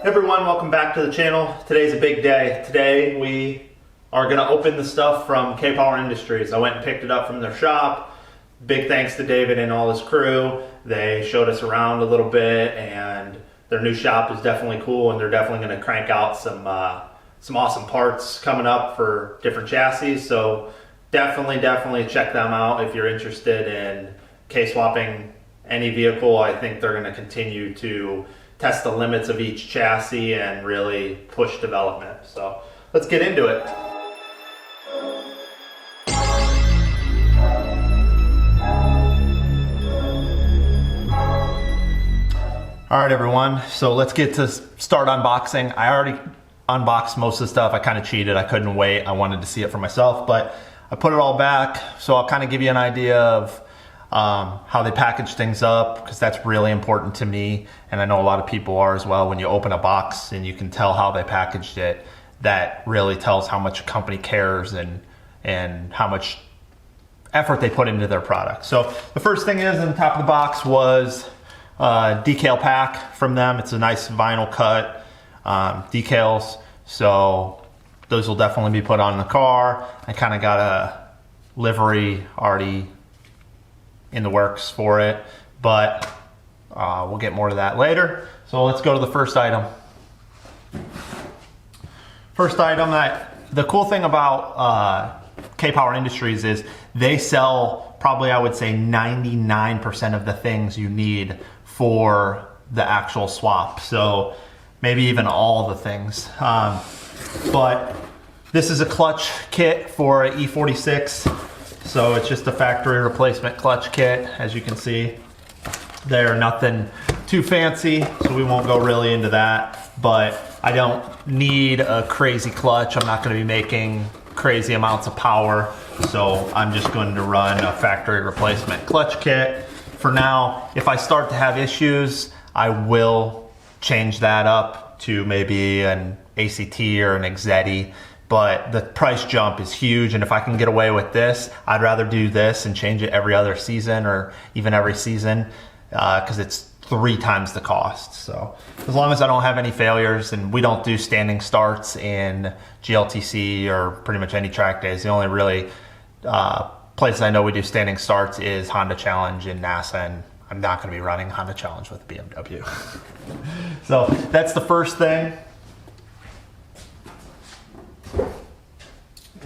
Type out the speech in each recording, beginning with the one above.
Everyone, welcome back to the channel. Today's a big day. Today we are going to open the stuff from K-Power Industries. I went and picked it up from their shop. Big thanks to David and all his crew. They showed us around a little bit, and their new shop is definitely cool, and they're definitely going to crank out some awesome parts coming up for different chassis. So definitely check them out if you're interested in K-swapping any vehicle. I think they're going to continue to test the limits of each chassis and really push development. So let's get into it. All right, everyone, so let's get to start unboxing. I already unboxed most of the stuff. I kind of cheated. I couldn't wait. I wanted to see it for myself, but I put it all back. So I'll kind of give you an idea of how they package things up, because that's really important to me, and I know a lot of people are as well. When you open a box and you can tell how they packaged it, that really tells how much a company cares and how much effort they put into their product. So the first thing is, on the top of the box was a decal pack from them. It's a nice vinyl cut decals, so those will definitely be put on the car. I kind of got a livery already in the works for it, but we'll get more to that later. So let's go to the first item. First item, the cool thing about K-Power Industries is they sell probably, I would say, 99% of the things you need for the actual swap. So maybe even all the things. But this is a clutch kit for an e46. So it's just a factory replacement clutch kit. As you can see, they're nothing too fancy, so we won't go really into that. But I don't need a crazy clutch. I'm not going to be making crazy amounts of power, so I'm just going to run a factory replacement clutch kit for now. If I start to have issues, I will change that up to maybe an ACT or an Exetti. But the price jump is huge, and if I can get away with this, I'd rather do this and change it every other season or even every season, because it's 3 times the cost. So as long as I don't have any failures, and we don't do standing starts in GLTC or pretty much any track days. The only really places I know we do standing starts is Honda Challenge in NASA, and I'm not going to be running Honda Challenge with BMW. So that's the first thing.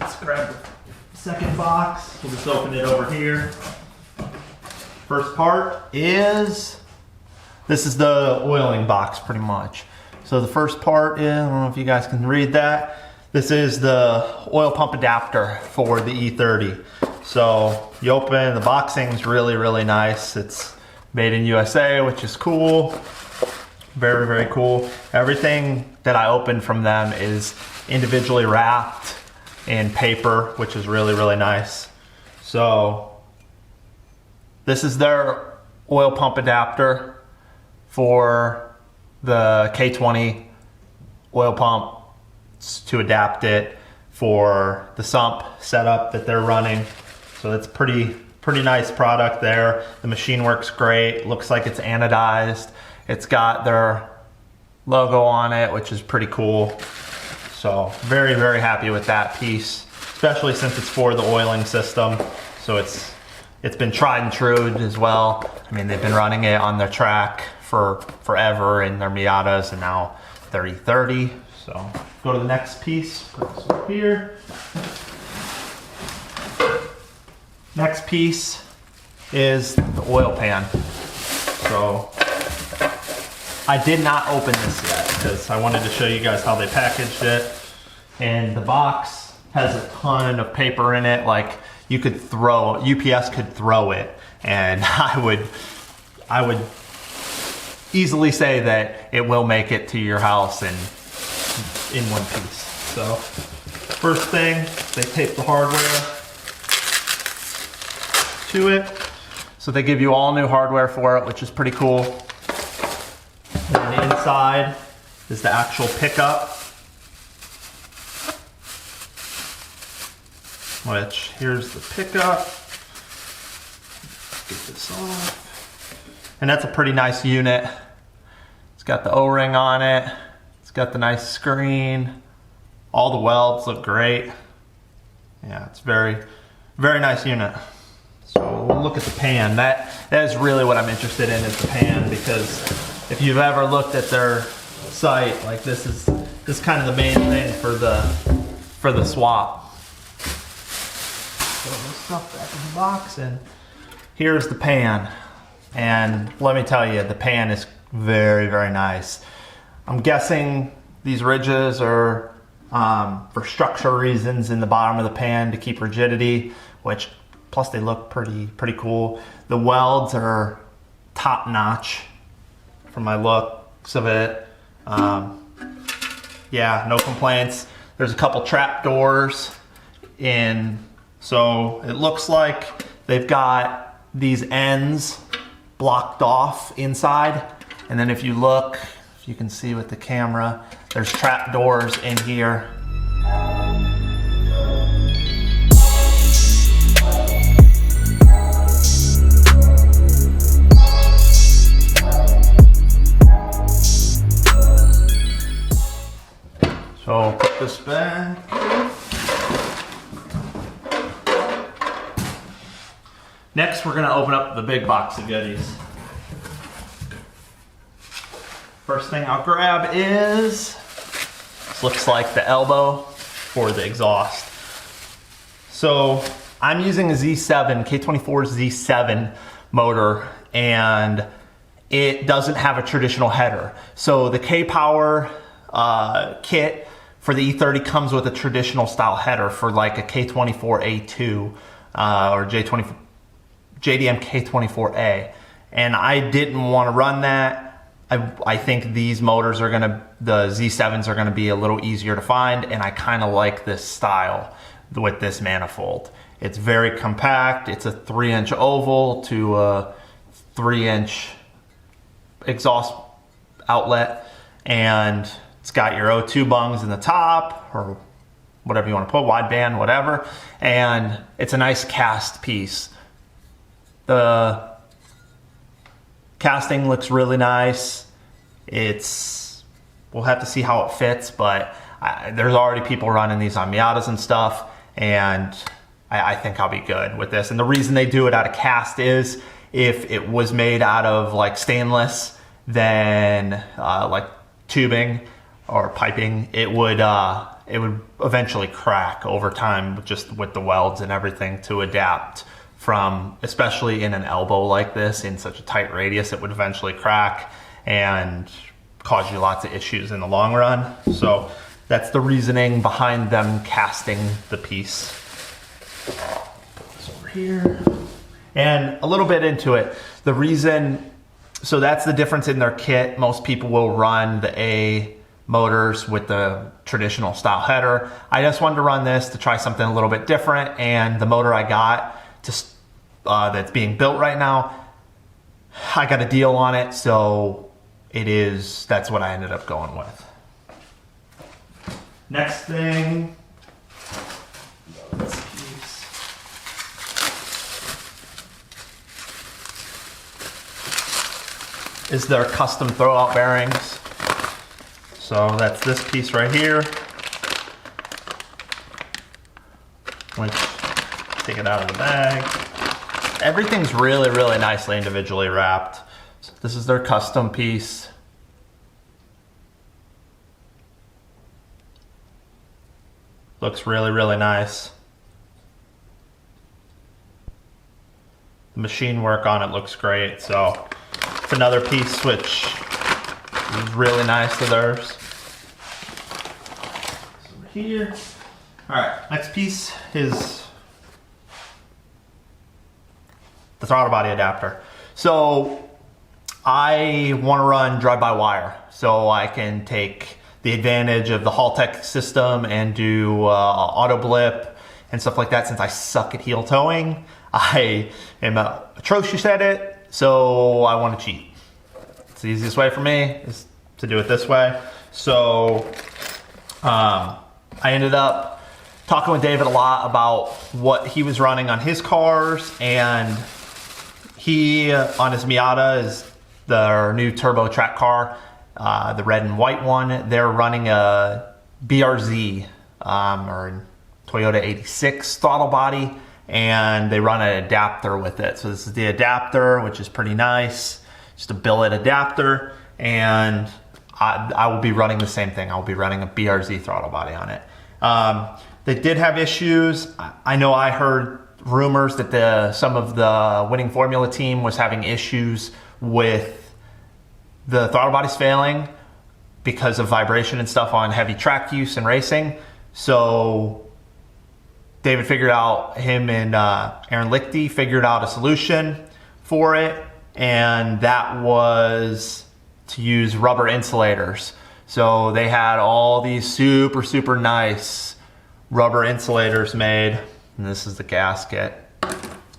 Let's grab the second box. We'll just open it over here. First part is, this is the oiling box pretty much. So the first part is, I don't know if you guys can read that. This is the oil pump adapter for the E30. So you open, the boxing's really nice. It's made in USA, which is cool. Very cool. Everything that I opened from them is individually wrapped in paper, which is really nice. So this is their oil pump adapter for the K20 oil pump to adapt it for the sump setup that they're running. So that's pretty nice product there. The machine works great. Looks like it's anodized. It's got their logo on it, which is pretty cool. So very happy with that piece, especially since it's for the oiling system. So it's been tried and true as well. I mean, they've been running it on their track for forever in their Miatas and now their E30. So go to the next piece. Put this up here. Next piece is the oil pan. So I did not open this yet because I wanted to show you guys how they packaged it. And the box has a ton of paper in it. Like, you could throw, UPS could throw it, and I would easily say that it will make it to your house in one piece. So first thing, they tape the hardware to it. So they give you all new hardware for it, which is pretty cool. And the inside is the actual pickup, which, here's the pickup. Let's get this off. And that's a pretty nice unit. It's got the O-ring on it. got the nice screen. All the welds look great. Yeah, it's very, very nice unit. So we'll look at the pan. That is really what I'm interested in, is the pan, because if you've ever looked at their site, like this is kind of the main thing for the swap. So this stuff back in the box, and here's the pan. And let me tell you, the pan is very, very nice. I'm guessing these ridges are for structure reasons in the bottom of the pan to keep rigidity, which plus they look pretty cool. The welds are top notch from my looks of it. Yeah, no complaints. There's a couple trap doors in, so it looks like they've got these ends blocked off inside. And then if you look, if you can see with the camera, there's trap doors in here. So I'll put this back. Next, we're gonna open up the big box of goodies. First thing I'll grab is, this looks like the elbow for the exhaust. So I'm using a Z7, K24 Z7 motor, and it doesn't have a traditional header. So the K-Power kit for the E30 comes with a traditional style header for like a K24A2 or JDM K24A. And I didn't want to run that. I think these motors are the Z7s are gonna be a little easier to find, and I kind of like this style with this manifold. It's very compact. It's a 3-inch oval to a 3-inch exhaust outlet, and it's got your O2 bungs in the top, or whatever you want to put, wideband, whatever, and it's a nice cast piece. The casting looks really nice. We'll have to see how it fits, but there's already people running these on Miatas and stuff, and I think I'll be good with this. And the reason they do it out of cast is if it was made out of like stainless, then like tubing or piping, it would eventually crack over time, just with the welds and everything to adapt from, especially in an elbow like this, in such a tight radius, it would eventually crack and cause you lots of issues in the long run. So that's the reasoning behind them casting the piece. Put this over here. And a little bit into it, the reason, so that's the difference in their kit. Most people will run the A motors with the traditional style header. I just wanted to run this to try something a little bit different, and the motor I got that's being built right now, I got a deal on it, so that's what I ended up going with. Next thing, this piece. Is their custom throwout bearings. So that's this piece right here, which, take it out of the bag. Everything's really, really nicely individually wrapped. So this is their custom piece. Looks really, really nice. The machine work on it looks great. So it's another piece which is really nice to theirs. Over here. All right, next piece is the throttle body adapter. So I want to run drive-by-wire, so I can take the advantage of the Haltech system and do auto blip and stuff like that. Since I suck at heel towing, I am atrocious at it, so I want to cheat. It's the easiest way for me is to do it this way. So I ended up talking with David a lot about what he was running on his cars, and he, on his Miata, is their new turbo track car, the red and white one, they're running a BRZ or Toyota 86 throttle body, and they run an adapter with it. So this is the adapter, which is pretty nice, just a billet adapter, and I will be running the same thing. I'll be running a BRZ throttle body on it. They did have issues. I know I heard rumors that some of the Winning Formula team was having issues with the throttle bodies failing because of vibration and stuff on heavy track use and racing. So David figured out, him and Aaron Lichty figured out a solution for it, and that was to use rubber insulators. So they had all these super nice rubber insulators made, and this is the gasket.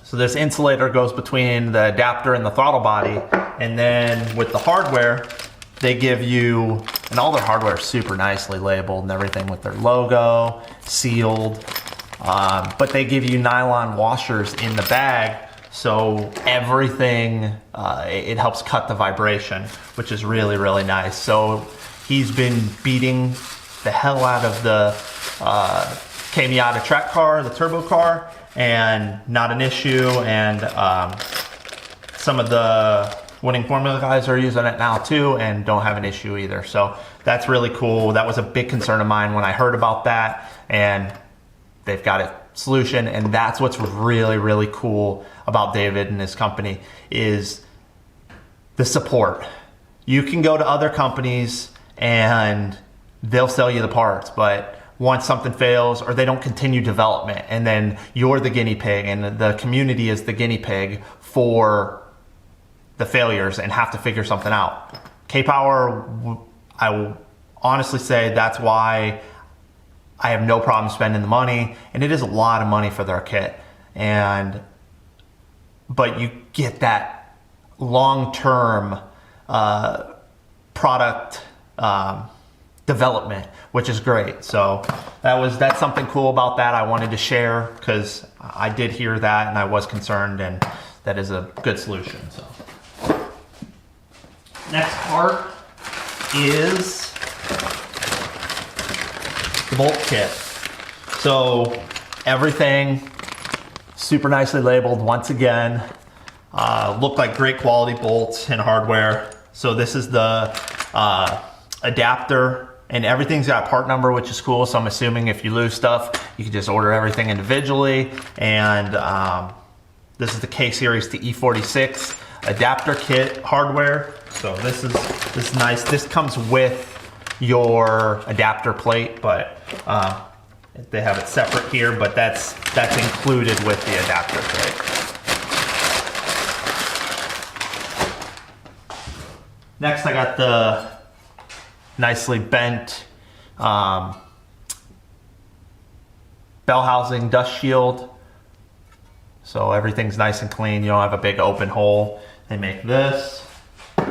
So this insulator goes between the adapter and the throttle body, and then with the hardware, they give you, and all their hardware is super nicely labeled and everything with their logo, sealed, but they give you nylon washers in the bag, so everything, it helps cut the vibration, which is really nice. So he's been beating the hell out of the Miata track car, the turbo car, and not an issue. And some of the Winning Formula guys are using it now too and don't have an issue either. So that's really cool. That was a big concern of mine when I heard about that, and they've got a solution. And that's what's really cool about David and his company, is the support. You can go to other companies and they'll sell you the parts, but once something fails or they don't continue development, and then you're the guinea pig and the community is the guinea pig for the failures and have to figure something out. K-Power, I will honestly say that's why I have no problem spending the money, and it is a lot of money for their kit. But you get that long-term product development, which is great. So that's something cool about that I wanted to share, because I did hear that and I was concerned, and that is a good solution. So next part is the bolt kit. So everything super nicely labeled once again. Look like great quality bolts and hardware. So this is the adapter, and everything's got a part number, which is cool. So I'm assuming if you lose stuff, you can just order everything individually. And this is the K series to E46 adapter kit hardware. So this is nice. This comes with your adapter plate, but they have it separate here, but that's included with the adapter plate. Next, I got the nicely bent bell housing dust shield. So everything's nice and clean. You don't have a big open hole. They make this. All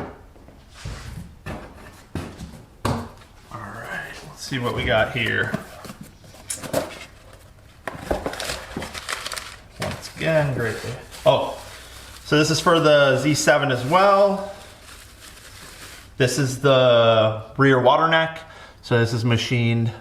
right, let's see what we got here. Once again, great. Oh, so this is for the Z7 as well. This is the rear water neck. So this is machined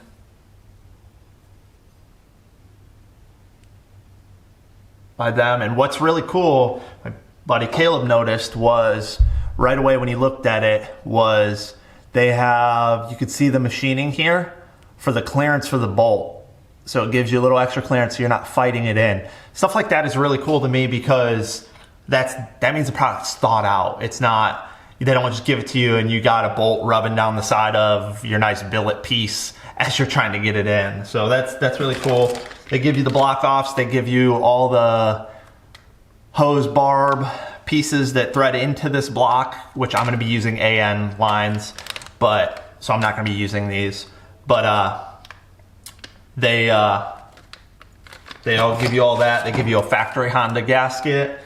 by them. And what's really cool, my buddy Caleb noticed, was right away when he looked at it, was they have, you could see the machining here for the clearance for the bolt. So it gives you a little extra clearance so you're not fighting it in. Stuff like that is really cool to me, because that means the product's thought out. It's not, they don't just give it to you and you got a bolt rubbing down the side of your nice billet piece as you're trying to get it in. So that's really cool. They give you the block offs. They give you all the hose barb pieces that thread into this block, which I'm going to be using AN lines, so I'm not going to be using these. But they all give you all that. They give you a factory Honda gasket.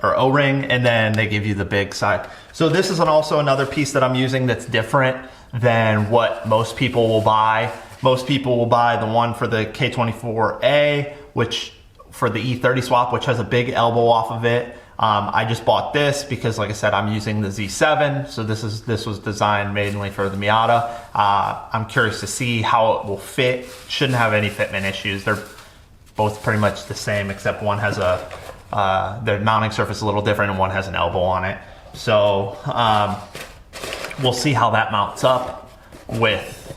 Or O-ring, and then they give you the big side. So this is also another piece that I'm using that's different than what most people will buy. Most people will buy the one for the K24A, which for the E30 swap, which has a big elbow off of it. I just bought this because, like I said, I'm using the Z7, so this was designed mainly for the Miata. I'm curious to see how it will fit. Shouldn't have any fitment issues. They're both pretty much the same, except one has their mounting surface is a little different and one has an elbow on it. So we'll see how that mounts up with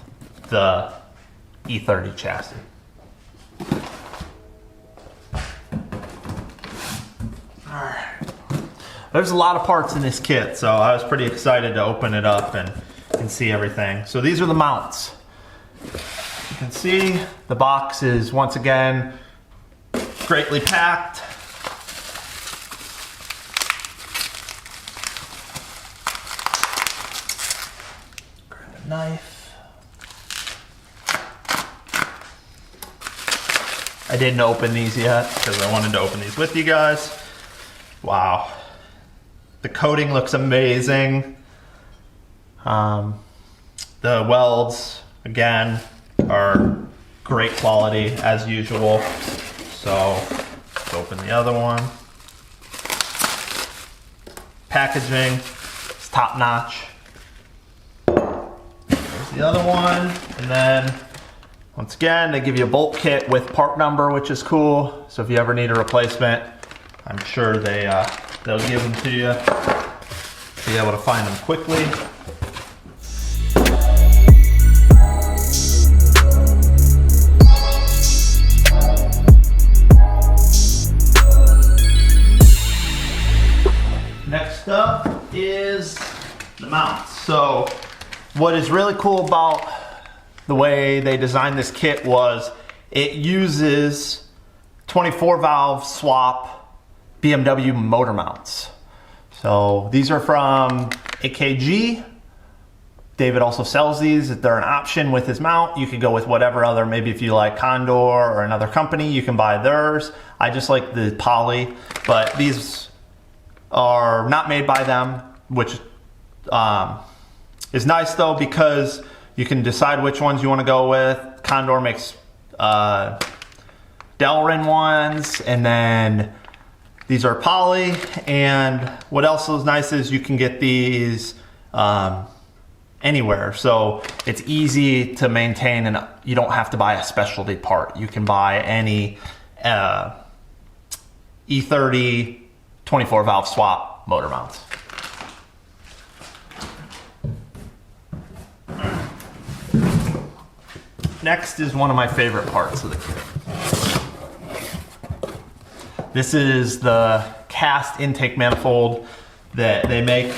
the e30 chassis. Alright. There's a lot of parts in this kit, so I was pretty excited to open it up and see everything. So these are the mounts. You can see the box is once again greatly packed. Grab a knife. I didn't open these yet because I wanted to open these with you guys. Wow. The coating looks amazing. The welds, again, are great quality as usual. So let's open the other one. Packaging is top notch. There's the other one. And then once again, they give you a bolt kit with part number, which is cool. So if you ever need a replacement, I'm sure they'll give them to you. Be able to find them quickly. Next up is the mounts. So what is really cool about the way they designed this kit was it uses 24 valve swap BMW motor mounts. So these are from AKG. David also sells these. They're an option with his mount. You could go with whatever other, maybe if you like Condor or another company, you can buy theirs. I just like the poly, but these are not made by them, which is nice though, because you can decide which ones you want to go with. Condor makes Delrin ones, and then these are poly. And what else is nice is you can get these anywhere. So it's easy to maintain and you don't have to buy a specialty part. You can buy any e30 24 valve swap motor mounts. Next is one of my favorite parts of the kit. This is the cast intake manifold that they make.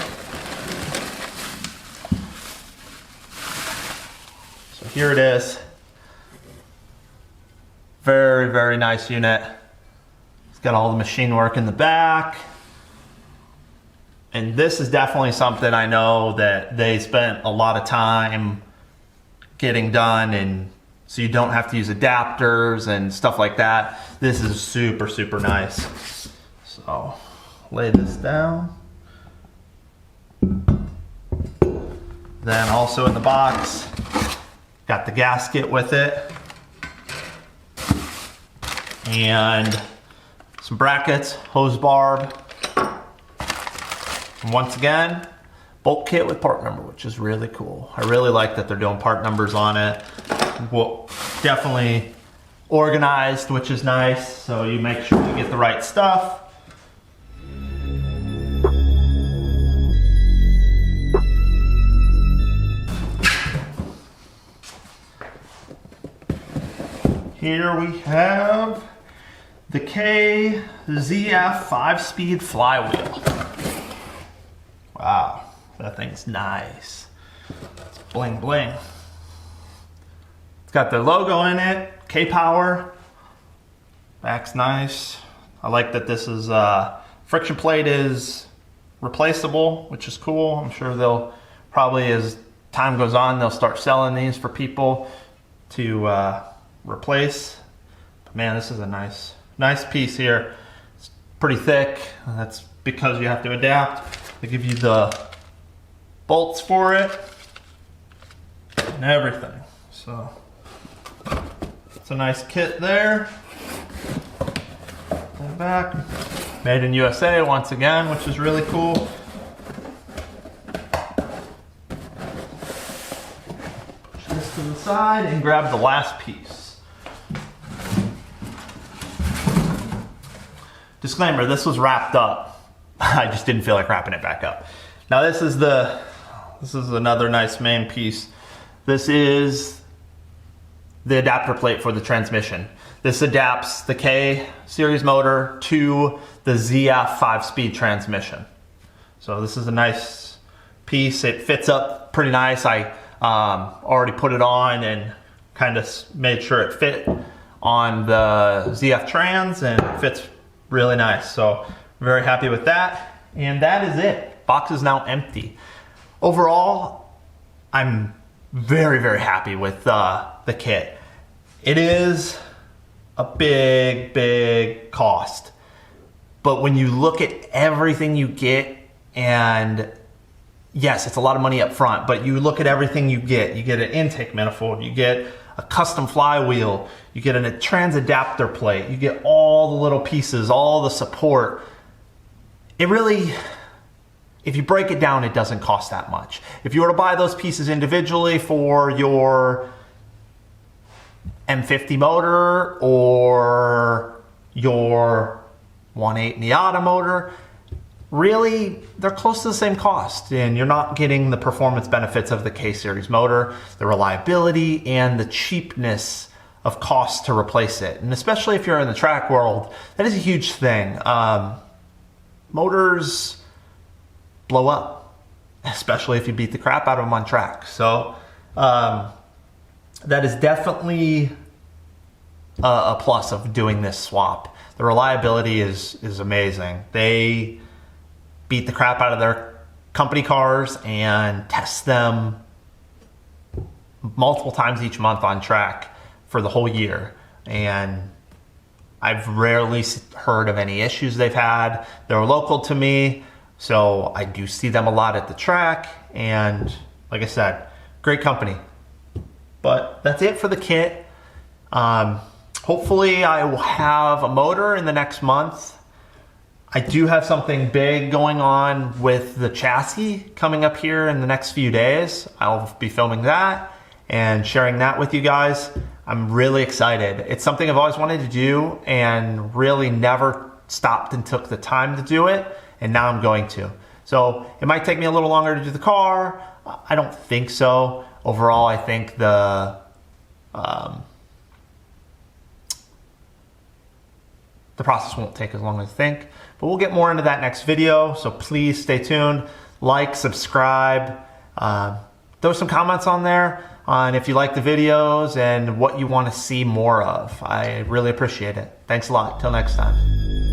So here it is. Very, very nice unit. It's got all the machine work in the back. And this is definitely something I know that they spent a lot of time getting done, and so you don't have to use adapters and stuff like that. This is super, super nice. So lay this down. Then also in the box, got the gasket with it. And some brackets, hose barb. And once again, bolt kit with part number, which is really cool. I really like that they're doing part numbers on it. Well, definitely organized, which is nice. So you make sure you get the right stuff. Here we have the KZF 5-speed flywheel. Wow, that thing's nice. It's bling bling. It's got their logo in it, K-Power. Back's nice. I like that this is, friction plate is replaceable, which is cool. I'm sure they'll probably, as time goes on, they'll start selling these for people to replace. But man, this is a nice piece here. It's pretty thick. That's because you have to adapt. They give you the bolts for it and everything. So it's a nice kit there. And back. Made in USA once again, which is really cool. Push this to the side and grab the last piece. Disclaimer, this was wrapped up. I just didn't feel like wrapping it back up. Now this is another nice main piece. This is the adapter plate for the transmission. This adapts the K series motor to the ZF 5-speed transmission. So this is a nice piece. It fits up pretty nice. I already put it on and kind of made sure it fit on the ZF trans, and it fits really nice. So very happy with that. And that is it. Box is now empty. Overall, I'm very, very happy with the kit. It is a big, big cost. But when you look at everything you get, and yes, it's a lot of money up front, but you look at everything you get an intake manifold, you get a custom flywheel, you get a trans adapter plate, you get all the little pieces, all the support. It really, if you break it down, it doesn't cost that much. If you were to buy those pieces individually for your M50 motor or your 1.8 Miata motor, really, they're close to the same cost, and you're not getting the performance benefits of the K-Series motor, the reliability, and the cheapness of cost to replace it. And especially if you're in the track world, that is a huge thing. Motors blow up, especially if you beat the crap out of them on track. So that is definitely a plus of doing this swap. The reliability is amazing. They beat the crap out of their company cars and test them multiple times each month on track for the whole year. And I've rarely heard of any issues they've had. They're local to me, so I do see them a lot at the track. And like I said, great company. But that's it for the kit. Hopefully I will have a motor in the next month. I do have something big going on with the chassis coming up here in the next few days. I'll be filming that and sharing that with you guys. I'm really excited. It's something I've always wanted to do and really never stopped and took the time to do it, and now I'm going to. So it might take me a little longer to do the car. I don't think so. Overall, I think the process won't take as long as I think, but we'll get more into that next video. So please stay tuned, like, subscribe, throw some comments on there on if you like the videos and what you want to see more of. I really appreciate it. Thanks a lot. Till next time.